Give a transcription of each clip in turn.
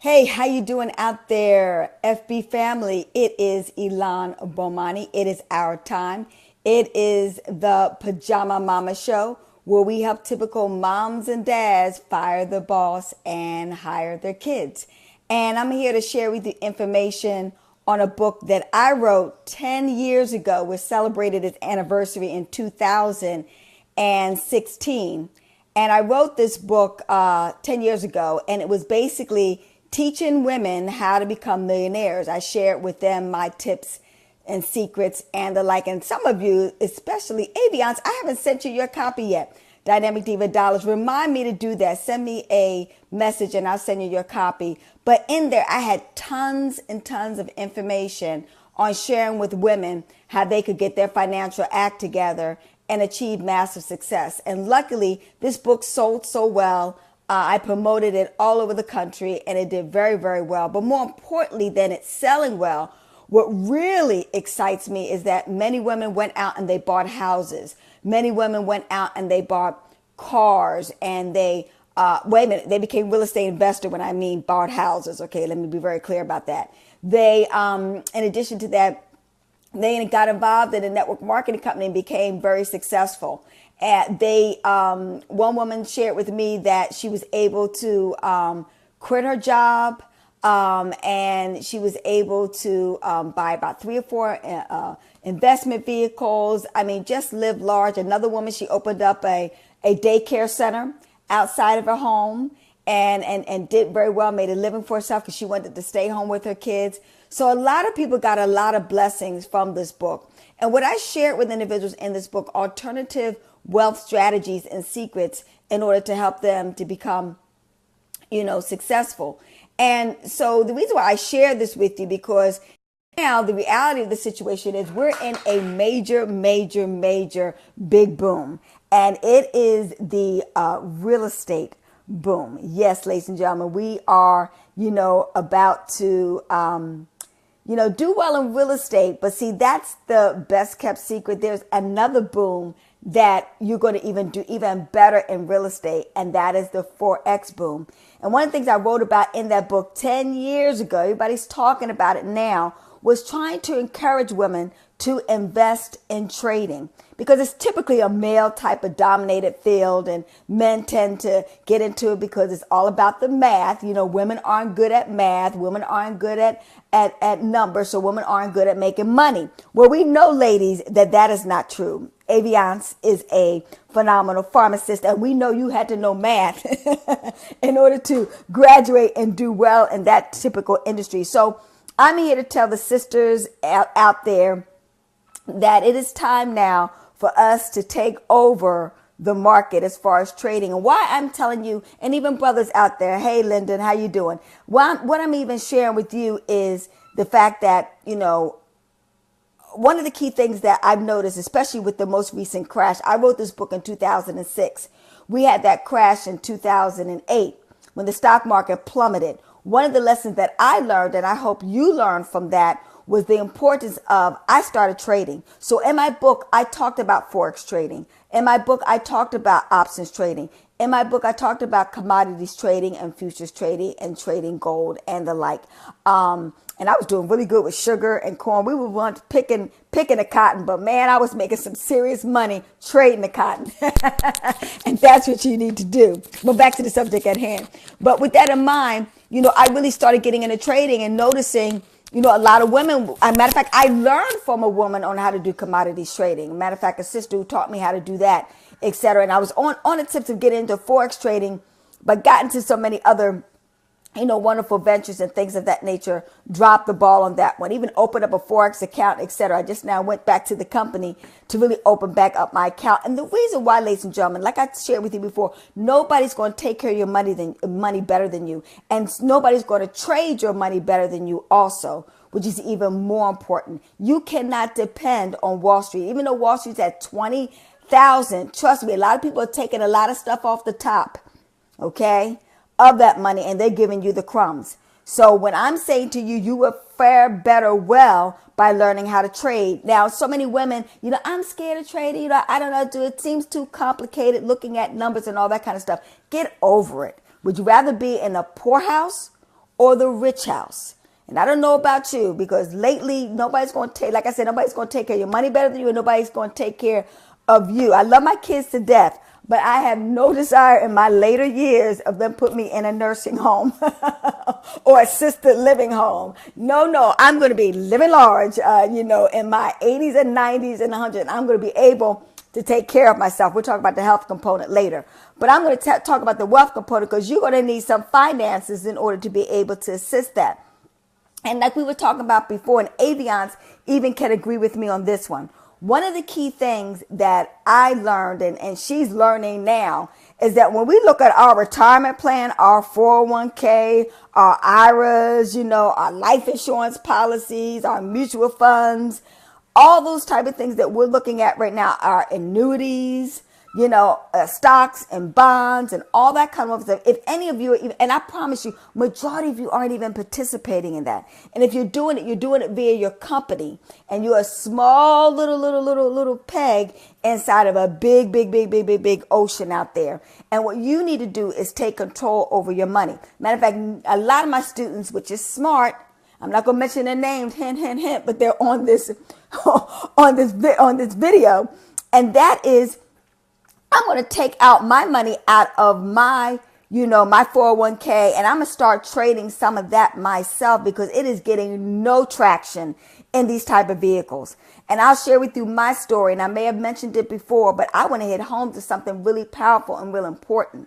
Hey, how you doing out there, FB family? It is Ilan Bomani. It is our time. It is the Pajama Mama Show where we help typical moms and dads fire the boss and hire their kids. And I'm here to share with you information on a book that I wrote 10 years ago. We celebrated its anniversary in 2016. And I wrote this book 10 years ago, and it was basically teaching women how to become millionaires. I shared with them my tips and secrets and the like. And some of you, especially Aviance, I haven't sent you your copy yet. Dynamic Diva Dollars, remind me to do that. Send me a message and I'll send you your copy. But in there, I had tons and tons of information on sharing with women how they could get their financial act together and achieve massive success. And luckily, this book sold so well. I promoted it all over the country and it did very, very well. But more importantly than it selling well, what really excites me is that many women went out and they bought houses. Many women went out and they bought cars and they, wait a minute, they became real estate investor when I mean bought houses. Okay, let me be very clear about that. They, in addition to that, they got involved in a network marketing company and became very successful. And one woman shared with me that she was able to quit her job, and she was able to buy about 3 or 4 investment vehicles. I mean, just live large. Another woman, she opened up a daycare center outside of her home and did very well, made a living for herself because she wanted to stay home with her kids. So a lot of people got a lot of blessings from this book. And what I shared with individuals in this book, alternative wealth strategies and secrets in order to help them to become, successful. And so the reason why I share this with you, because now the reality of the situation is we're in a major, major, major big boom. And it is the real estate boom. Yes, ladies and gentlemen, we are, about to, do well in real estate. But see, that's the best kept secret. There's another boom that you're going to even do even better in real estate. And that is the Forex boom. And one of the things I wrote about in that book 10 years ago, everybody's talking about it now, was trying to encourage women to invest in trading because it's typically a male type of dominated field and men tend to get into it because it's all about the math. Women aren't good at math. Women aren't good at numbers. So women aren't good at making money. Well, we know, ladies, that is not true. Aviance is a phenomenal pharmacist, and we know you had to know math in order to graduate and do well in that typical industry. So I'm here to tell the sisters out there that it is time now for us to take over the market as far as trading. And why I'm telling you, and even brothers out there, hey, Lyndon, how you doing? What I'm even sharing with you is the fact that, one of the key things that I've noticed, especially with the most recent crash, I wrote this book in 2006. We had that crash in 2008 when the stock market plummeted. One of the lessons that I learned, and I hope you learned from that, was the importance of, I started trading. So in my book, I talked about Forex trading. In my book, I talked about options trading. In my book, I talked about commodities trading and futures trading and trading gold and the like. And I was doing really good with sugar and corn. We were once picking the cotton, but man, I was making some serious money trading the cotton. And that's what you need to do. But back to the subject at hand. But with that in mind, I really started getting into trading and noticing, a lot of women, as a matter of fact, I learned from a woman on how to do commodities trading. As a matter of fact, a sister who taught me how to do that, etc. And I was on the tips of getting into Forex trading, but got into so many other wonderful ventures and things of that nature, dropped the ball on that one, even opened up a Forex account, etc. I just now went back to the company to really open back up my account. And the reason why, ladies and gentlemen, like I shared with you before, nobody's going to take care of your money better than you. And nobody's going to trade your money better than you also, which is even more important. You cannot depend on Wall Street. Even though Wall Street's at 20,000, trust me, a lot of people are taking a lot of stuff off the top, okay, of that money, and they're giving you the crumbs. So when I'm saying to you, you will fare better well by learning how to trade. Now, so many women, I'm scared of trading. I don't know how to do it. It seems too complicated looking at numbers and all that kind of stuff. Get over it. Would you rather be in a poorhouse or the rich house. And I don't know about you, because lately nobody's going to take, like I said, nobody's going to take care of your money better than you, and nobody's going to take care of you. I love my kids to death, but I have no desire in my later years of them put me in a nursing home or assisted living home. No, I'm going to be living large, in my 80s and 90s and 100. I'm going to be able to take care of myself. We'll talk about the health component later. But I'm going to talk about the wealth component, because you're going to need some finances in order to be able to assist that. And like we were talking about before, and Aviance even can agree with me on this one. One of the key things that I learned, and she's learning now, is that when we look at our retirement plan, our 401k, our IRAs, our life insurance policies, our mutual funds, all those type of things that we're looking at right now, our annuities, stocks and bonds and all that kind of stuff. If any of you are even, and I promise you, majority of you aren't even participating in that. And if you're doing it via your company, and you're a small little peg inside of a big ocean out there. And what you need to do is take control over your money. Matter of fact, a lot of my students, which is smart, I'm not going to mention their names, hint, but they're on this on this video, and that is, I'm going to take out my money out of my, my 401k, and I'm going to start trading some of that myself, because it is getting no traction in these type of vehicles. And I'll share with you my story, and I may have mentioned it before, but I want to hit home to something really powerful and real important.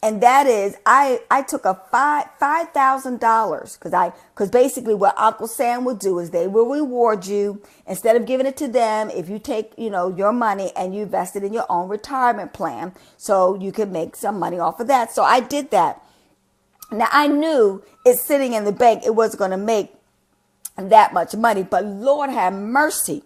And that is, I took a $5,000, because basically what Uncle Sam will do is they will reward you instead of giving it to them. If you take, your money and you invest it in your own retirement plan, so you can make some money off of that. So I did that. Now I knew it's sitting in the bank, it wasn't going to make that much money, but Lord have mercy,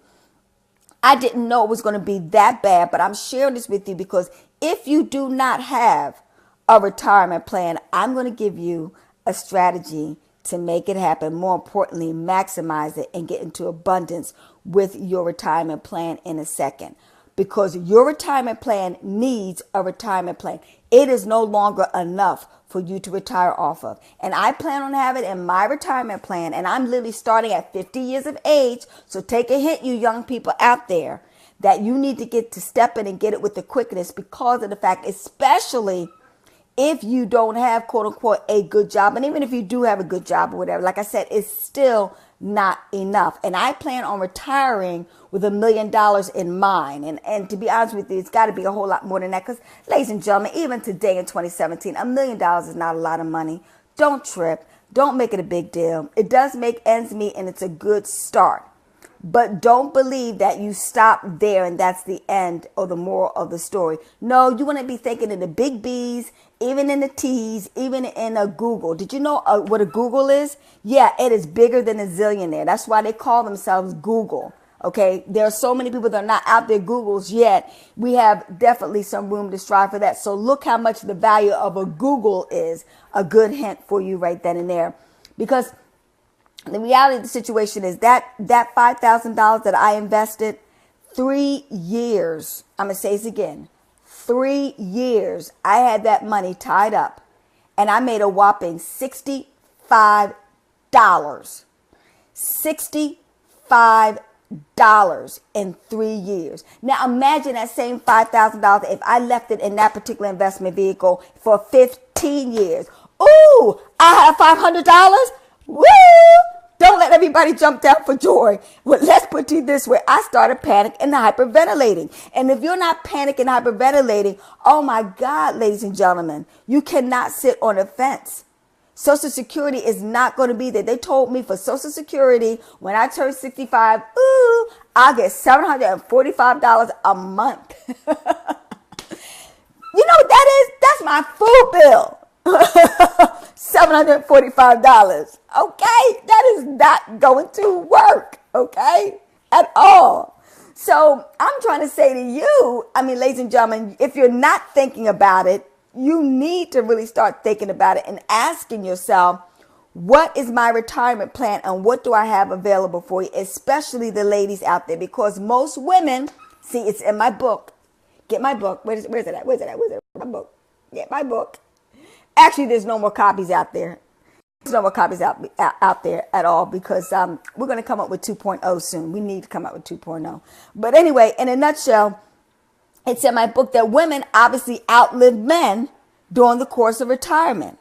I didn't know it was going to be that bad. But I'm sharing this with you because if you do not have a retirement plan, I'm going to give you a strategy to make it happen. More importantly, maximize it and get into abundance with your retirement plan in a second. Because your retirement plan needs a retirement plan. It is no longer enough for you to retire off of. And I plan on having it in my retirement plan. And I'm literally starting at 50 years of age. So take a hit, you young people out there, that you need to get to step in and get it with the quickness, because of the fact, especially if you don't have, quote unquote, a good job. And even if you do have a good job or whatever, like I said, it's still not enough. And I plan on retiring with $1 million in mind. And to be honest with you, it's got to be a whole lot more than that. Because, ladies and gentlemen, even today in 2017, $1 million is not a lot of money. Don't trip. Don't make it a big deal. It does make ends meet, and it's a good start. But don't believe that you stop there and that's the end or the moral of the story. No, you want to be thinking in the big B's, even in the T's, even in a Google. Did you know what a Google is? Yeah, it is bigger than a zillionaire. That's why they call themselves Google. Okay, there are so many people that are not out there Googles yet. We have definitely some room to strive for that. So look how much the value of a Google is. A good hint for you right then and there. Because the reality of the situation is that $5,000 that I invested, 3 years, I'm going to say this again, 3 years, I had that money tied up, and I made a whopping $65. $65 in 3 years. Now imagine that same $5,000 if I left it in that particular investment vehicle for 15 years. Ooh, I have $500. Woo! Don't let everybody jump down for joy. Well, let's put it this way. I started panicking and hyperventilating. And if you're not panicking and hyperventilating, oh my God, ladies and gentlemen, you cannot sit on a fence. Social Security is not going to be there. They told me for Social Security, when I turn 65, I'll get $745 a month. You know what that is? That's my food bill. $745. Okay, that is not going to work, okay, at all. So I'm trying to say to you, ladies and gentlemen, if you're not thinking about it, you need to really start thinking about it and asking yourself, what is my retirement plan and what do I have available for you, especially the ladies out there? Because most women, see, it's in my book. Get my book. Where's it at? Where's it at? My book. Get my book. Actually, there's no more copies out there. There's no more copies out there at all because we're going to come up with 2.0 soon. We need to come up with 2.0. But anyway, in a nutshell, it's in my book that women obviously outlive men during the course of retirement.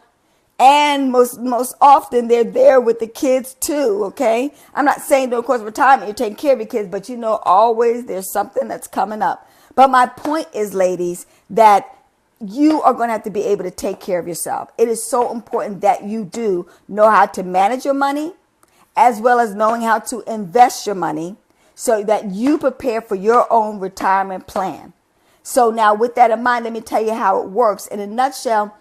And most often they're there with the kids too, okay? I'm not saying during the course of retirement you're taking care of your kids, but you know always there's something that's coming up. But my point is, ladies, that you are going to have to be able to take care of yourself. It is so important that you do know how to manage your money as well as knowing how to invest your money so that you prepare for your own retirement plan. So now with that in mind, let me tell you how it works. In a nutshell,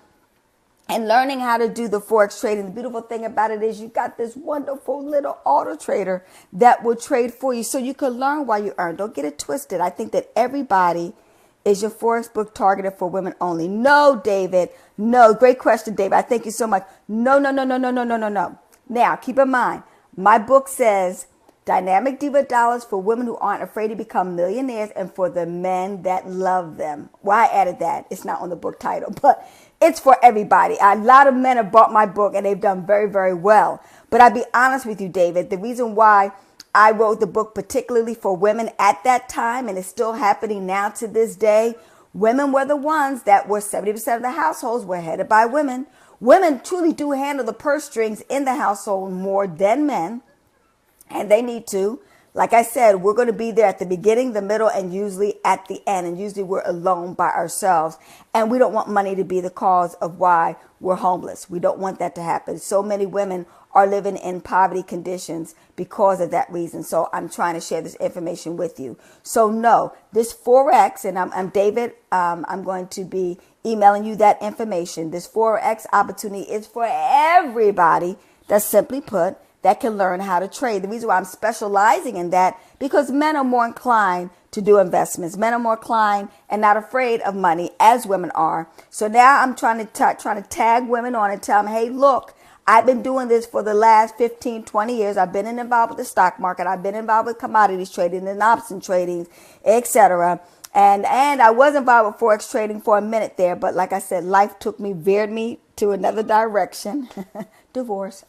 and learning how to do the Forex trading, the beautiful thing about it is you got this wonderful little auto trader that will trade for you so you can learn while you earn. Don't get it twisted. I think that everybody is your Forex book targeted for women only. No, David. No. Great question, David. I thank you so much. No. Now, keep in mind, my book says Dynamic Diva Dollars for women who aren't afraid to become millionaires and for the men that love them. Why I added that? It's not on the book title, but it's for everybody. A lot of men have bought my book and they've done very, very well. But I'll be honest with you, David, the reason why I wrote the book particularly for women at that time, and it's still happening now to this day, women were the ones that were 70% of the households were headed by women. Women truly do handle the purse strings in the household more than men, and they need to. Like I said, we're going to be there at the beginning, the middle, and usually at the end. And usually we're alone by ourselves. And we don't want money to be the cause of why we're homeless. We don't want that to happen. So many women are living in poverty conditions because of that reason. So I'm trying to share this information with you. So no, this Forex, and I'm David, I'm going to be emailing you that information. This Forex opportunity is for everybody. That's simply put, that can learn how to trade. The reason why I'm specializing in that, because men are more inclined to do investments. Men are more inclined and not afraid of money as women are. So now I'm trying to tag women on and tell them, hey, look, I've been doing this for the last 15, 20 years. I've been involved with the stock market. I've been involved with commodities trading and option trading, etc. And I was involved with Forex trading for a minute there. But like I said, life veered me to another direction. Divorce.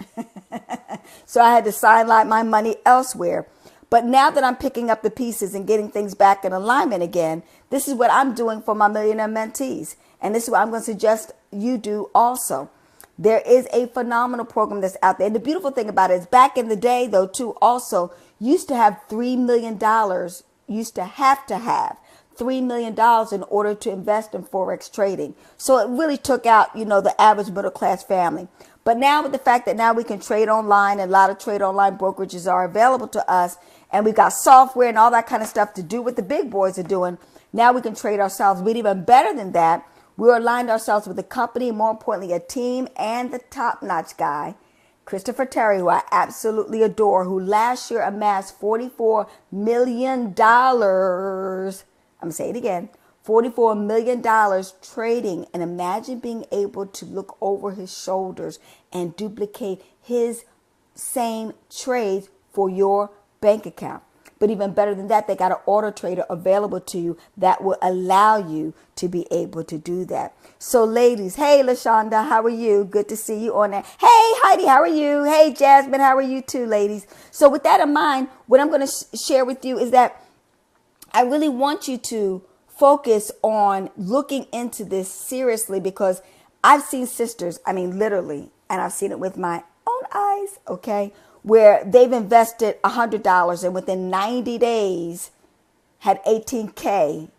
So I had to sideline my money elsewhere. But now that I'm picking up the pieces and getting things back in alignment again, this is what I'm doing for my millionaire mentees. And this is what I'm going to suggest you do also. There is a phenomenal program that's out there. And the beautiful thing about it is back in the day, though, too, also used to have $3 million, used to have $3 million in order to invest in Forex trading. So it really took out, the average middle class family. But now with the fact that now we can trade online and a lot of trade online brokerages are available to us, and we got software and all that kind of stuff to do what the big boys are doing, now we can trade ourselves. But even better than that, we aligned ourselves with a company, more importantly, a team, and the top-notch guy, Christopher Terry, who I absolutely adore, who last year amassed $44 million. I'm going to say it again. $44 million trading. And imagine being able to look over his shoulders and duplicate his same trades for your bank account. But even better than that, they got an auto trader available to you that will allow you to be able to do that. So ladies, hey, LaShonda, how are you? Good to see you on that. Hey, Heidi, how are you? Hey, Jasmine, how are you too, ladies? So with that in mind, what I'm going to share with you is that I really want you to focus on looking into this seriously, because I've seen sisters, literally, and I've seen it with my own eyes, okay, where they've invested $100 and within 90 days had $18K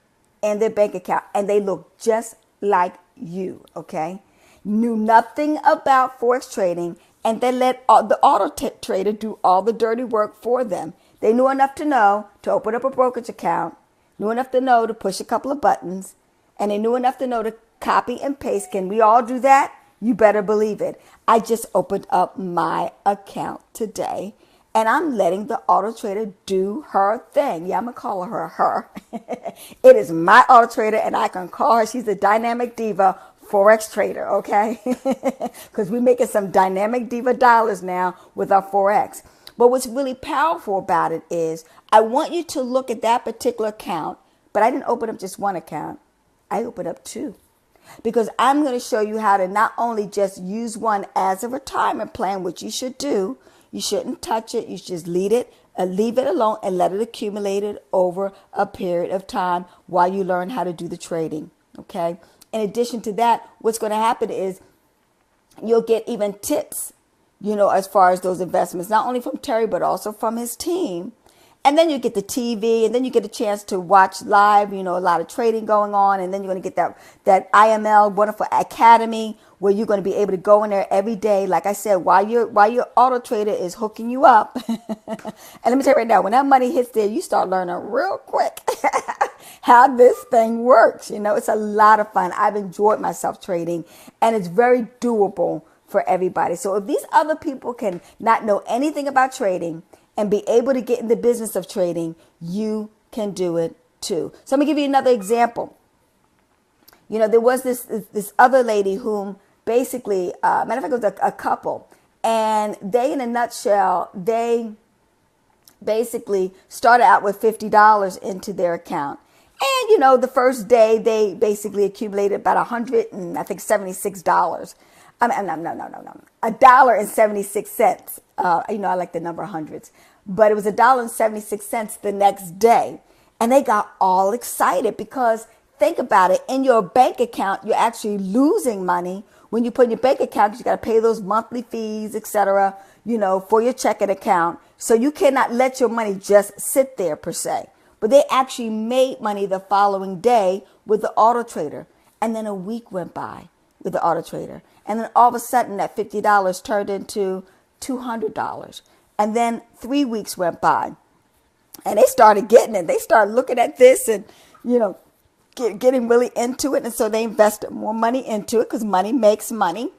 in their bank account, and they look just like you, okay? Knew nothing about Forex trading, and they let the auto trader do all the dirty work for them. They knew enough to know to open up a brokerage account, knew enough to know to push a couple of buttons, and they knew enough to know to copy and paste. Can we all do that? You better believe it. I just opened up my account today, and I'm letting the auto trader do her thing. Yeah, I'm going to call her. It is my auto trader, and I can call her. She's a dynamic diva Forex trader, okay? Because we're making some dynamic diva dollars now with our Forex. But what's really powerful about it is I want you to look at that particular account, but I didn't open up just one account. I opened up two. because I'm going to show you how to not only just use one as a retirement plan, which you should do. You shouldn't touch it. You should just leave it alone and let it accumulate it over a period of time while you learn how to do the trading. Okay. In addition to that, what's going to happen is you'll get even tips, as far as those investments, not only from Terry, but also from his team. And then you get the TV, and then you get a chance to watch live, a lot of trading going on. And then you're going to get that IML Wonderful Academy, where you're going to be able to go in there every day. Like I said, while your auto trader is hooking you up. And let me tell you right now, when that money hits there, you start learning real quick how this thing works. It's a lot of fun. I've enjoyed myself trading, and it's very doable for everybody. So if these other people can not know anything about trading and be able to get in the business of trading, you can do it too. So I'm gonna give you another example. There was this other lady whom basically, matter of fact, it was a couple, and they, in a nutshell, they basically started out with $50 into their account. And, the first day they basically accumulated about $176. No, $1.76. I like the number hundreds, but it was $1.76 the next day. And they got all excited because think about it. In your bank account, you're actually losing money. When you put in your bank account, you got to pay those monthly fees, etc., for your checking account. So you cannot let your money just sit there per se. But they actually made money the following day with the auto trader. And then a week went by with the auto trader. And then all of a sudden that $50 turned into $200. And then 3 weeks went by. And they started getting it. They started looking at this and, getting really into it. And so they invested more money into it because money makes money.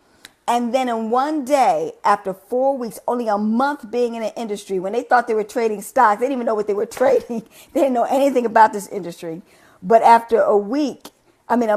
And then in one day, after 4 weeks, only a month being in the industry, when they thought they were trading stocks, they didn't even know what they were trading. They didn't know anything about this industry. But after a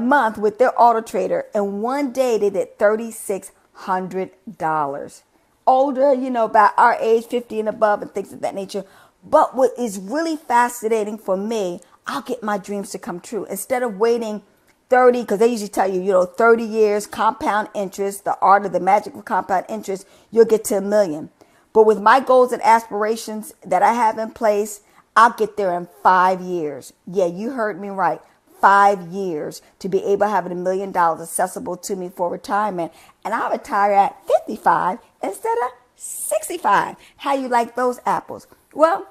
month with their auto trader, in one day they did $3,600. Older, about our age, 50 and above, and things of that nature. But what is really fascinating for me, I'll get my dreams to come true. Instead of waiting 30, because they usually tell you, 30 years, compound interest, the art of the magic of compound interest, you'll get to $1 million. But with my goals and aspirations that I have in place, I'll get there in 5 years. Yeah, you heard me right. 5 years to be able to have $1 million accessible to me for retirement. And I'll retire at 55 instead of 65. How you like those apples? Well,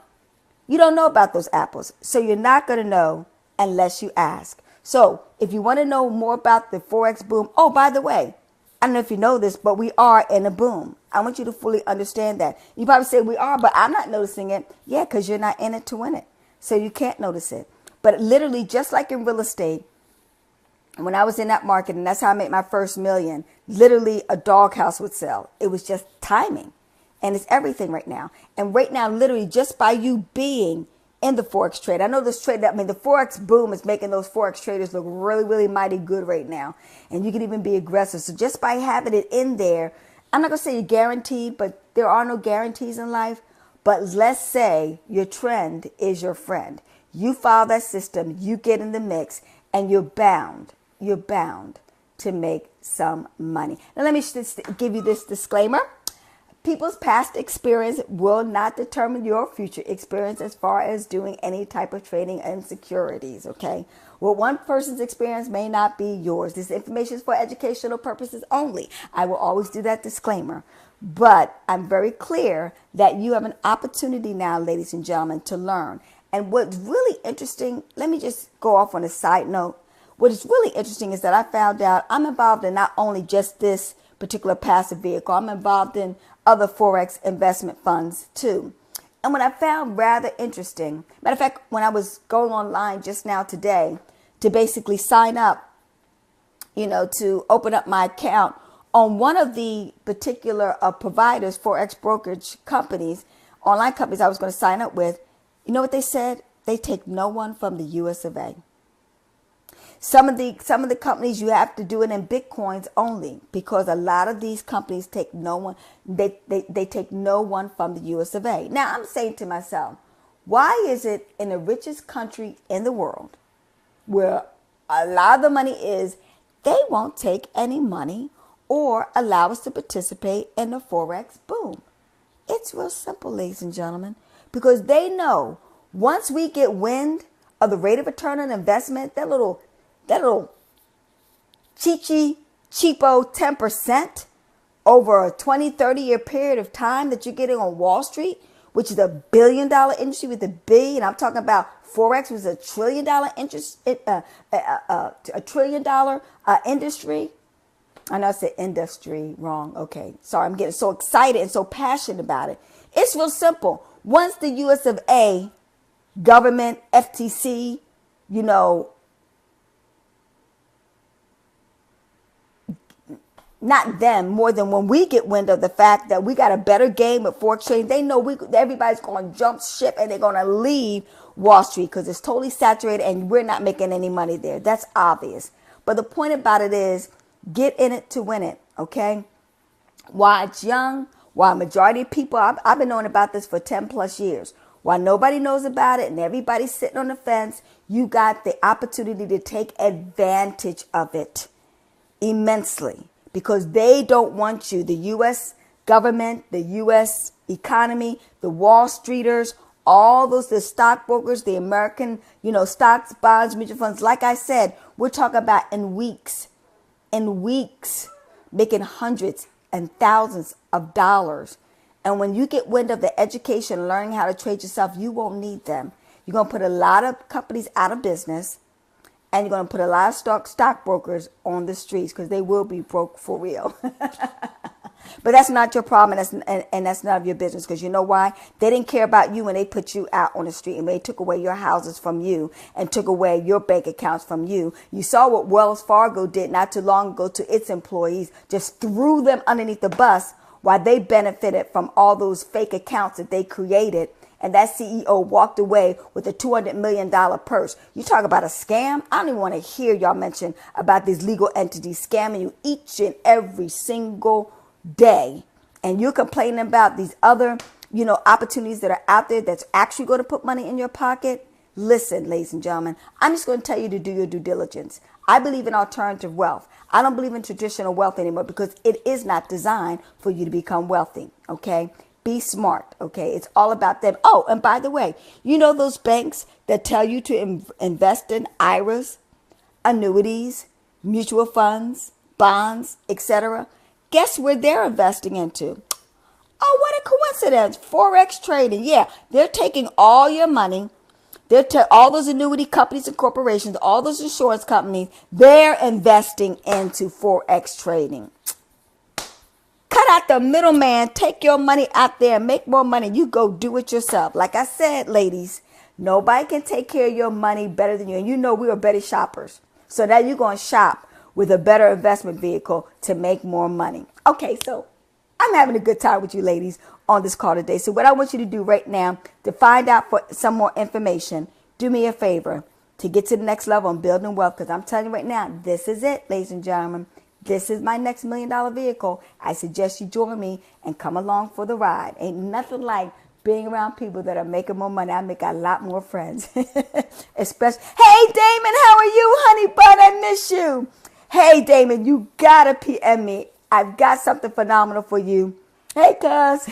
you don't know about those apples, so you're not going to know unless you ask. So if you want to know more about the Forex boom, oh, by the way, I don't know if you know this, but we are in a boom. I want you to fully understand that. You probably say we are, but I'm not noticing it. Yeah, because you're not in it to win it. So you can't notice it. But literally, just like in real estate, when I was in that market, and that's how I made my first $1 million, literally a doghouse would sell. It was just timing. And it's everything right now. And right now, literally, just by you being in the Forex trade. I know this trade, the Forex boom is making those Forex traders look really, really mighty good right now. And you can even be aggressive. So just by having it in there, I'm not going to say you're guaranteed, but there are no guarantees in life. But let's say your trend is your friend. You follow that system, you get in the mix, and you're bound to make some money. Now, let me just give you this disclaimer. People's past experience will not determine your future experience as far as doing any type of trading and securities, okay? Well, one person's experience may not be yours. This information is for educational purposes only. I will always do that disclaimer. But I'm very clear that you have an opportunity now, ladies and gentlemen, to learn. And what's really interesting, let me just go off on a side note. What is really interesting is that I found out I'm involved in not only just this particular passive vehicle, I'm involved in other Forex investment funds too. And what I found rather interesting, matter of fact, when I was going online just now today to basically sign up, to open up my account on one of the particular providers, Forex brokerage companies, online companies I was going to sign up with, you know what they said? They take no one from the US of A. Some of the companies you have to do it in Bitcoins only because a lot of these companies take no one. They take no one from the US of A. Now I'm saying to myself, why is it in the richest country in the world where a lot of the money is, they won't take any money or allow us to participate in the Forex boom. It's real simple, ladies and gentlemen, because they know once we get wind of the rate of return on investment, that little cheapo 10% over a 20, 30-year period of time that you're getting on Wall Street, which is $1 billion industry with a B, and I'm talking about Forex was $1 trillion $1 trillion industry. I know I said industry wrong. Okay, sorry, I'm getting so excited and so passionate about it. It's real simple. Once the US of A, government, FTC, not them, more than when we get wind of the fact that we got a better game at Forex trading, they know everybody's going to jump ship and they're going to leave Wall Street because it's totally saturated and we're not making any money there. That's obvious. But the point about it is, get in it to win it, okay? While it's young, while majority of people, I've been knowing about this for 10 plus years. While nobody knows about it and everybody's sitting on the fence, you got the opportunity to take advantage of it immensely. Because they don't want you, the U.S. government, the U.S. economy, the Wall Streeters, all those, the stockbrokers, the American, stocks, bonds, mutual funds. Like I said, we're talking about in weeks, making hundreds and thousands of dollars. And when you get wind of the education, learning how to trade yourself, you won't need them. You're going to put a lot of companies out of business. And you're going to put a lot of stockbrokers on the streets because they will be broke for real. But that's not your problem, and that's none of your business, because you know why? They didn't care about you when they put you out on the street and they took away your houses from you and took away your bank accounts from you. You saw what Wells Fargo did not too long ago to its employees, just threw them underneath the bus while they benefited from all those fake accounts that they created. And that CEO walked away with a $200 million purse. You talk about a scam? I don't even want to hear y'all mention about these legal entities scamming you each and every single day. And you're complaining about these other, opportunities that are out there that's actually going to put money in your pocket. Listen, ladies and gentlemen, I'm just going to tell you to do your due diligence. I believe in alternative wealth. I don't believe in traditional wealth anymore because it is not designed for you to become wealthy. Okay. Be smart, okay? It's all about them. Oh, and by the way, those banks that tell you to invest in IRAs, annuities, mutual funds, bonds, etc. Guess where they're investing into? Oh, what a coincidence. Forex trading. Yeah, they're taking all your money. All those annuity companies and corporations, all those insurance companies, they're investing into Forex trading. Cut out the middleman, take your money out there and make more money. You go do it yourself. Like I said, ladies, nobody can take care of your money better than you. And we are better shoppers. So now you're going to shop with a better investment vehicle to make more money. Okay, so I'm having a good time with you ladies on this call today. So what I want you to do right now to find out for some more information, do me a favor to get to the next level on building wealth. Because I'm telling you right now, this is it, ladies and gentlemen. This is my next $1 million vehicle. I suggest you join me and come along for the ride. Ain't nothing like being around people that are making more money. I make a lot more friends. Especially, hey, Damon, how are you, honey bun? I miss you. Hey, Damon, you got to PM me. I've got something phenomenal for you. Hey, cuz.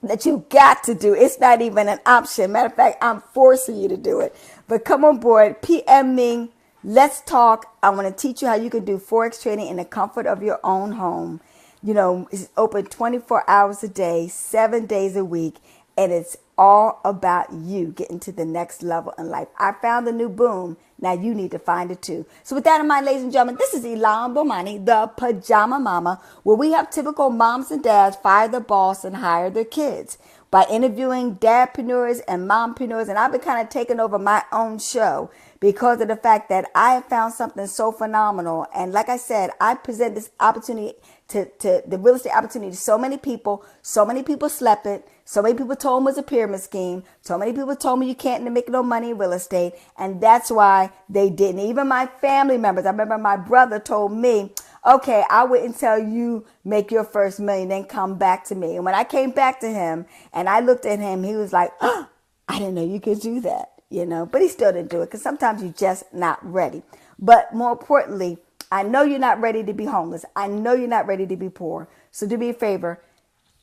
That you got to do. It's not even an option. Matter of fact, I'm forcing you to do it. But come on board. PM me. Let's talk. I want to teach you how you can do Forex trading in the comfort of your own home. It's open 24 hours a day, 7 days a week, and it's all about you getting to the next level in life. I found the new boom. Now you need to find it too. So with that in mind, ladies and gentlemen, this is Ilan Bomani, the Pajama Mama, where we have typical moms and dads fire the boss and hire their kids by interviewing dadpreneurs and mompreneurs. And I've been kind of taking over my own show because of the fact that I have found something so phenomenal. And like I said, I present this opportunity to the real estate opportunity to so many people. So many people slept it. So many people told me it was a pyramid scheme. So many people told me you can't make no money in real estate. And that's why they didn't. Even my family members. I remember my brother told me, okay, I'll wait until you make your first $1 million, then come back to me. And when I came back to him and I looked at him, he was like, oh, I didn't know you could do that. But he still didn't do it because sometimes you're just not ready. But more importantly, I know you're not ready to be homeless. I know you're not ready to be poor. So do me a favor,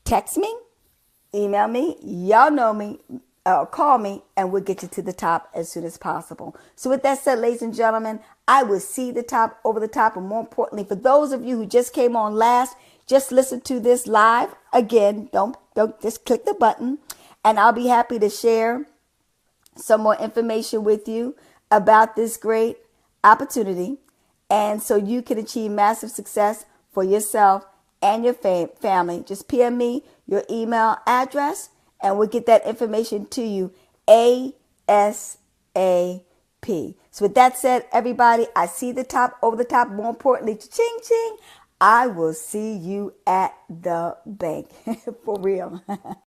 text me, email me, y'all know me, call me, and we'll get you to the top as soon as possible. So with that said, ladies and gentlemen, I will see the top, over the top, and more importantly, for those of you who just came on last, just listen to this live. Again, don't just click the button, and I'll be happy to share some more information with you about this great opportunity. And so you can achieve massive success for yourself and your family. Just PM me your email address and we'll get that information to you ASAP. So with that said, everybody, I see the top, over the top. More importantly, ching ching, I will see you at the bank. For real.